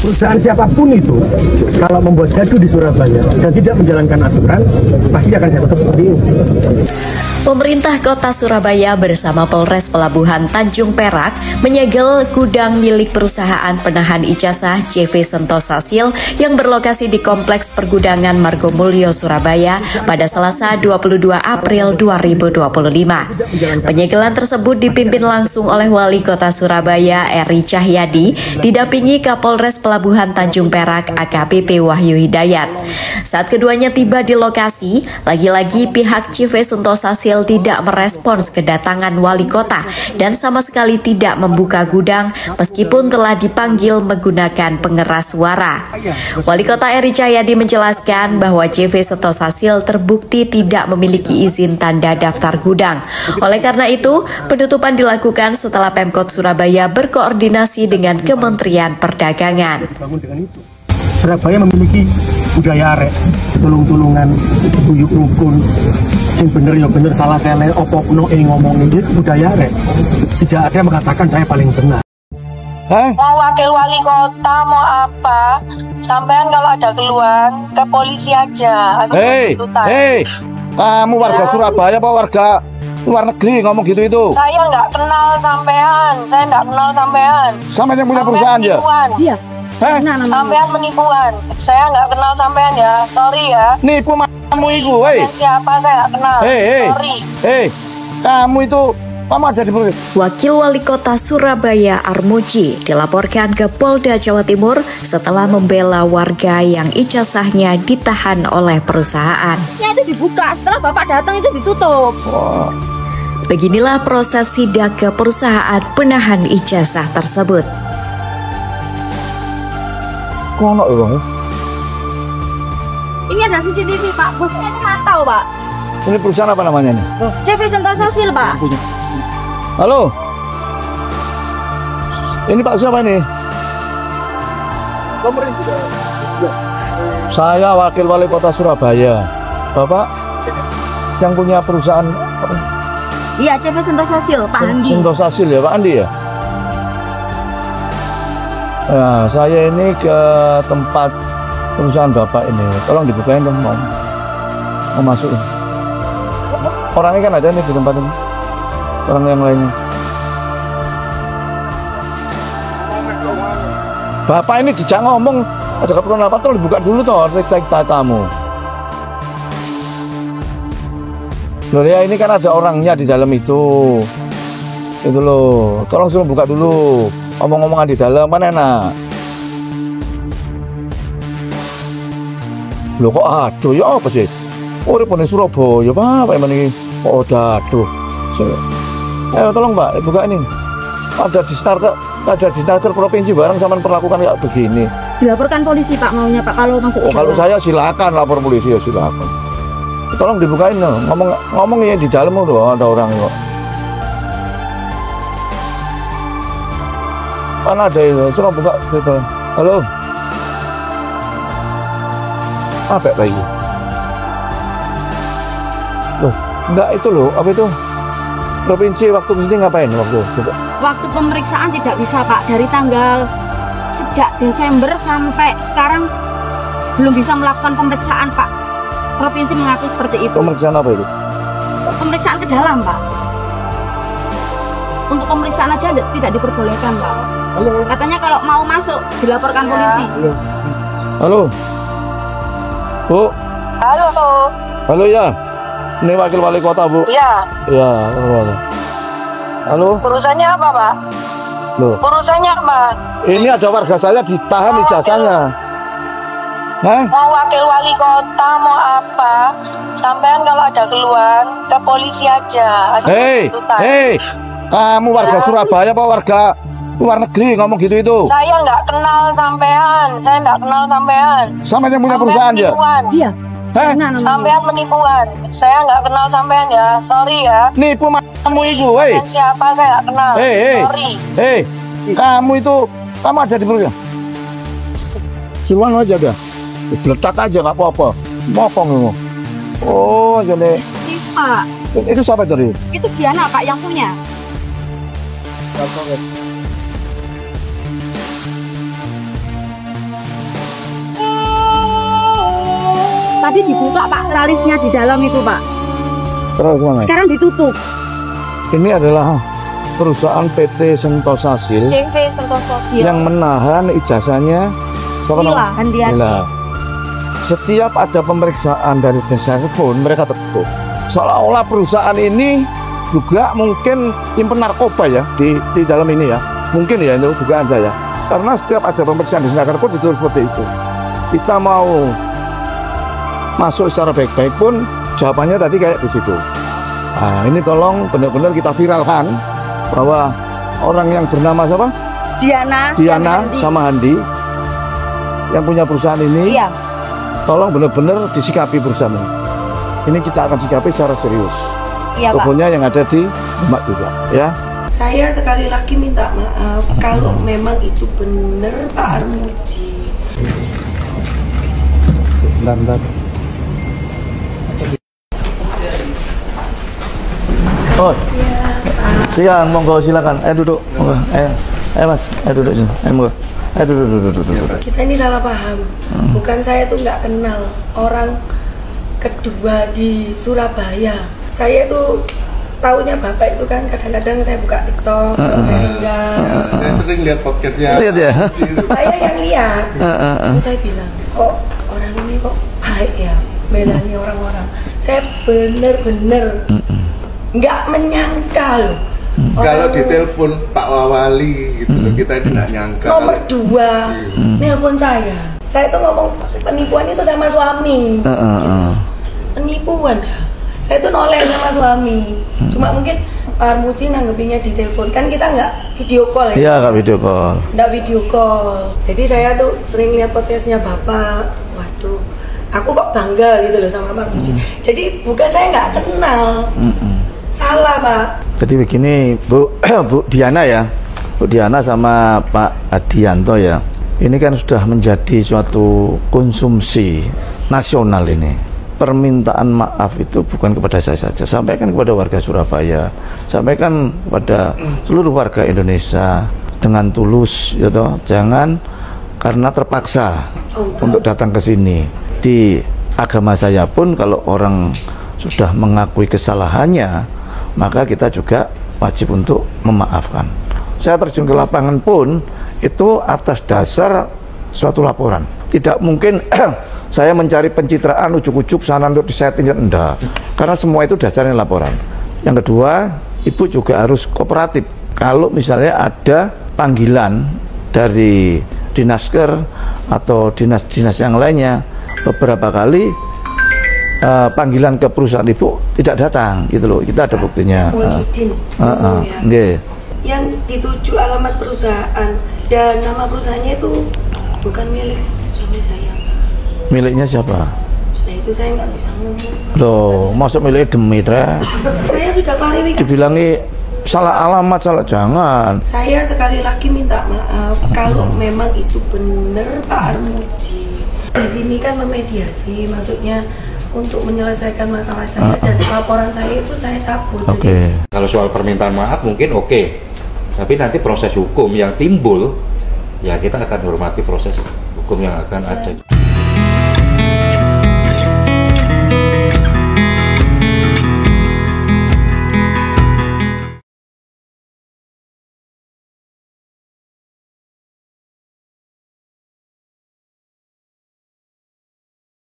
Perusahaan siapapun itu kalau membuat gaduh di Surabaya dan tidak menjalankan aturan, pasti akan saya tutup seperti ini. Pemerintah Kota Surabaya bersama Polres Pelabuhan Tanjung Perak menyegel gudang milik perusahaan penahan ijazah CV Sentosa Sil yang berlokasi di Kompleks Pergudangan Margomulyo, Surabaya pada Selasa 22 April 2025. Penyegelan tersebut dipimpin langsung oleh Wali Kota Surabaya Eri Cahyadi, didampingi Kapolres Pelabuhan Tanjung Perak AKBP Wahyu Hidayat. Saat keduanya tiba di lokasi, lagi-lagi pihak CV Sentosa Sil tidak merespons kedatangan wali kota dan sama sekali tidak membuka gudang meskipun telah dipanggil menggunakan pengeras suara. Wali Kota Eri Cahyadi menjelaskan bahwa CV Sentosa Sil terbukti tidak memiliki izin tanda daftar gudang. Oleh karena itu, penutupan dilakukan setelah Pemkot Surabaya berkoordinasi dengan Kementerian Perdagangan. Surabaya memiliki budaya arek, tulung-tulungan, buyuk rukun, sing bener ya bener, salah sele, opo penuh ngomongin, itu budaya arek. Tidak ada yang mengatakan saya paling benar. Mau wakil wali kota mau apa? Sampean kalau ada keluhan ke polisi aja. Kamu warga Surabaya apa warga luar negeri ngomong gitu itu? Saya nggak kenal sampean, Sampean yang punya perusahaan ya? Iya. Sampean penipuan. Saya nggak kenal sampean ya, sorry ya. Nipu kamu itu, Siapa saya nggak kenal. Sorry. Kamu ada di polisi. Wakil Wali Kota Surabaya Armuji dilaporkan ke Polda Jawa Timur setelah membela warga yang ijazahnya ditahan oleh perusahaan. Ya itu dibuka, setelah Bapak datang itu ditutup. Beginilah proses sidak ke perusahaan penahan ijazah tersebut. Kono ya, Ini ada CCTV Pak, bos ini mantau Pak. Ini perusahaan apa namanya nih? CV Sentosa Sil Pak. Halo. Ini Pak siapa ini? Saya wakil wali kota Surabaya. Bapak yang punya perusahaan. Iya, CV Sentosa Sil Pak Andi. Sentosa Sil ya Pak Andi ya? Nah, saya ini ke tempat perusahaan Bapak ini. Tolong dibukain dong, mau masuk. Orangnya kan ada nih di tempat ini. Orang yang lainnya. Bapak ini dijak ngomong, ada keperluan apa, tolong dibuka dulu toh, tamu. Loh ya, ini kan ada orangnya di dalam itu. Itu loh, tolong suruh buka dulu. Omong-omongan di dalam mana enak. Loh kok aduh ya apa sih? Oh repone Surabaya Pak, emang ini kok aduh. Ayo tolong Pak, buka ini. Ada di starter provinsi barang sama perlakukan kayak begini. Dilaporkan polisi Pak maunya Pak kalau masuk. Oh kalau saya silakan lapor polisi ya silakan. Tolong dibukain loh. Ngomong ya di dalam loh ada orang kok. Mana ada itu, coba buka gitu. Halo. Apa lagi? Loh, enggak itu loh, apa itu? Provinsi waktu kesini ngapain waktu? Coba. Waktu pemeriksaan tidak bisa Pak, dari tanggal sejak Desember sampai sekarang belum bisa melakukan pemeriksaan Pak. Provinsi mengaku seperti itu. Pemeriksaan apa itu? Pemeriksaan ke dalam Pak. Untuk pemeriksaan aja tidak diperbolehkan Pak. Halo. Katanya kalau mau masuk dilaporkan polisi. Halo. Bu. Halo. Halo ya. Ini wakil wali kota Bu. Iya. Iya. Halo. Urusannya apa Pak? Loh. Urusannya apa? Ini ada warga saya ditahan ijazahnya. Mau wakil wali kota mau apa? Sampean kalau ada keluhan ke polisi aja. Kamu warga Surabaya apa warga luar negeri ngomong gitu itu? Saya nggak kenal sampean, Sama yang punya perusahaan ya? Iya. Sampean penipuan. Saya nggak kenal sampean ya, sorry ya. Nipu kamu itu, Siapa saya nggak kenal. Sorry. Kamu ada di perusahaan? Suruhan aja dah. Letak aja nggak apa-apa. Mopong. Oh jadi. Pak. Itu siapa tadi? Itu Diana Pak yang punya. Tadi dibuka Pak, tralisnya di dalam itu Pak. Terus mana? Sekarang ditutup. Ini adalah perusahaan PT Sentosasil CV Sentosasil yang menahan ijazahnya siapa Mila Handiati. Mila. Setiap ada pemeriksaan dari desa pun mereka tutup. Seolah-olah perusahaan ini juga mungkin nyimpen narkoba ya di dalam ini ya. Mungkin ya itu dugaan saya. Karena setiap ada pemeriksaan di desa pun ditutup seperti itu. Kita mau masuk secara baik-baik pun jawabannya tadi kayak di situ. Nah, ini tolong benar-benar kita viralkan bahwa orang yang bernama siapa? Diana sama Handi yang punya perusahaan ini. Iya. Tolong benar-benar disikapi perusahaan ini. Ini kita akan sikapi secara serius. Iya, Pak. Kebunnya yang ada di Demak juga, ya. Saya sekali lagi minta maaf kalau memang itu benar Pak Armuji. Bentar. Oh, siang, monggo silakan. Duduk, monggo. Mas, duduk sini. Monggo. Duduk. Kita ini salah paham. Bukan saya tuh nggak kenal orang kedua di Surabaya. Saya tuh taunya Bapak itu kan kadang-kadang saya buka TikTok, saya singgah. Saya sering lihat podcastnya. Lihat ya. Saya yang lihat. Terus saya bilang, kok orang ini kok baik ya, belani orang-orang. Saya bener-bener nggak menyangka loh. Kalau ditelepon Pak Wawali gitu loh, kita tidak nyangka. Nomor 2 nelpon saya tuh ngomong penipuan itu sama suami. Penipuan, saya tuh noleh sama suami. Cuma mungkin Pak Armuji nanggepinnya di telepon, kan kita nggak video call ya? Iya, nggak video call. Nggak video call. Jadi saya tuh sering lihat podcastnya Bapak. Waduh, aku kok bangga gitu loh sama Pak Armuji. Jadi bukan saya nggak kenal. Salah Pak. Jadi begini Bu Diana ya, Bu Diana sama Pak Adianto ya. Ini kan sudah menjadi suatu konsumsi nasional ini. Permintaan maaf itu bukan kepada saya saja, sampaikan kepada warga Surabaya, sampaikan kepada seluruh warga Indonesia dengan tulus, ya toh. Jangan karena terpaksa untuk datang ke sini. Di agama saya pun kalau orang sudah mengakui kesalahannya, maka kita juga wajib untuk memaafkan. Saya terjun ke lapangan pun itu atas dasar suatu laporan. Tidak mungkin saya mencari pencitraan ujuk-ujuk sana untuk disetting, enggak. Karena semua itu dasarnya laporan. Yang kedua, Ibu juga harus kooperatif. Kalau misalnya ada panggilan dari Dinasker atau dinas-dinas yang lainnya, beberapa kali panggilan ke perusahaan Ibu tidak datang gitu loh. Kita ada buktinya. Yang dituju alamat perusahaan dan nama perusahaannya itu bukan milik suami saya. Miliknya siapa? Nah itu saya nggak bisa ngomong. Loh, masuk miliknya Demitra? Saya sudah klarifikasi. Dibilangi salah alamat, salah, jangan. Saya sekali lagi minta maaf kalau memang itu benar Pak Armuji. Di sini kan memediasi, maksudnya untuk menyelesaikan masalah saya dan laporan saya itu saya cabut. Oke. Kalau soal permintaan maaf mungkin oke. Tapi nanti proses hukum yang timbul, ya kita akan hormati proses hukum yang akan ada.